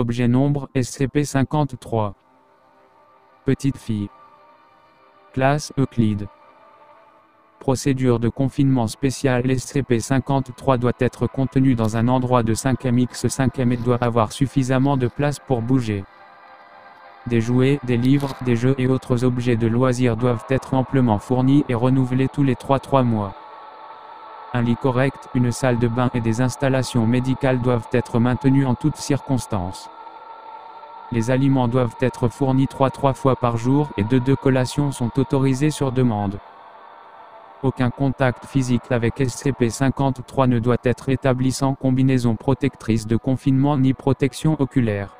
Objet nombre SCP-53. Petite fille. Classe Euclide. Procédure de confinement spécial. SCP-53 doit être contenu dans un endroit de 5x5 et doit avoir suffisamment de place pour bouger. Des jouets, des livres, des jeux et autres objets de loisirs doivent être amplement fournis et renouvelés tous les 3 mois. Un lit correct, une salle de bain et des installations médicales doivent être maintenus en toutes circonstances. Les aliments doivent être fournis 3 fois par jour et 2 collations sont autorisées sur demande. Aucun contact physique avec SCP-53 ne doit être établi sans combinaison protectrice de confinement ni protection oculaire.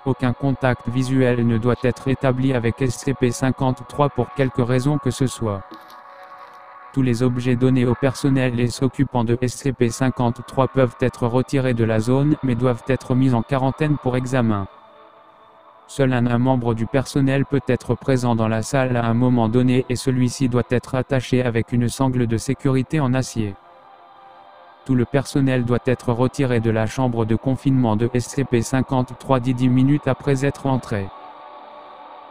Aucun contact visuel ne doit être établi avec SCP-53 pour quelque raison que ce soit. Tous les objets donnés au personnel et s'occupant de SCP-53 peuvent être retirés de la zone mais doivent être mis en quarantaine pour examen. Seul un membre du personnel peut être présent dans la salle à un moment donné et celui-ci doit être attaché avec une sangle de sécurité en acier. Tout le personnel doit être retiré de la chambre de confinement de SCP-53 10 minutes après être entré.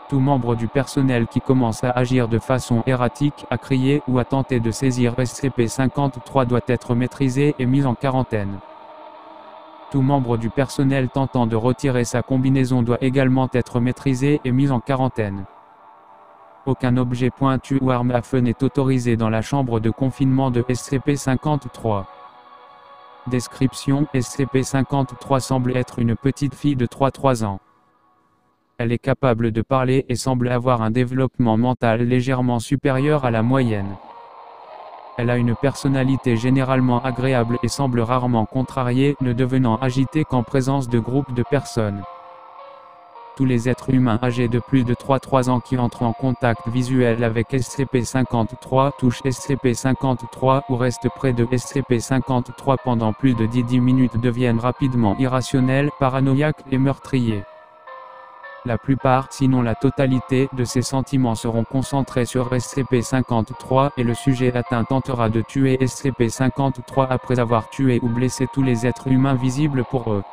Tout membre du personnel qui commence à agir de façon erratique, à crier ou à tenter de saisir SCP-53 doit être maîtrisé et mis en quarantaine. Tout membre du personnel tentant de retirer sa combinaison doit également être maîtrisé et mis en quarantaine. Aucun objet pointu ou arme à feu n'est autorisé dans la chambre de confinement de SCP-53. Description: SCP-53 semble être une petite fille de 3 ans. Elle est capable de parler et semble avoir un développement mental légèrement supérieur à la moyenne. Elle a une personnalité généralement agréable et semble rarement contrariée, ne devenant agitée qu'en présence de groupes de personnes. Tous les êtres humains âgés de plus de 3 ans qui entrent en contact visuel avec SCP-53 touchent SCP-53 ou restent près de SCP-53 pendant plus de 10 minutes deviennent rapidement irrationnels, paranoïaques et meurtriers. La plupart, sinon la totalité, de ces sentiments seront concentrés sur SCP-53 et le sujet atteint tentera de tuer SCP-53 après avoir tué ou blessé tous les êtres humains visibles pour eux.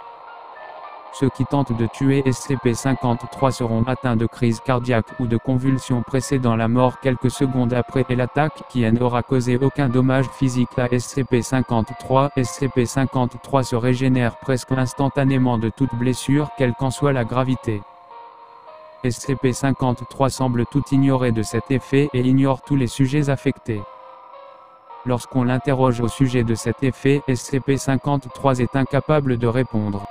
Ceux qui tentent de tuer SCP-53 seront atteints de crise cardiaque ou de convulsions précédant la mort quelques secondes après l'attaque qui n'aura causé aucun dommage physique à SCP-53. SCP-53 se régénère presque instantanément de toute blessure quelle qu'en soit la gravité. SCP-53 semble tout ignorer de cet effet et ignore tous les sujets affectés. Lorsqu'on l'interroge au sujet de cet effet, SCP-53 est incapable de répondre.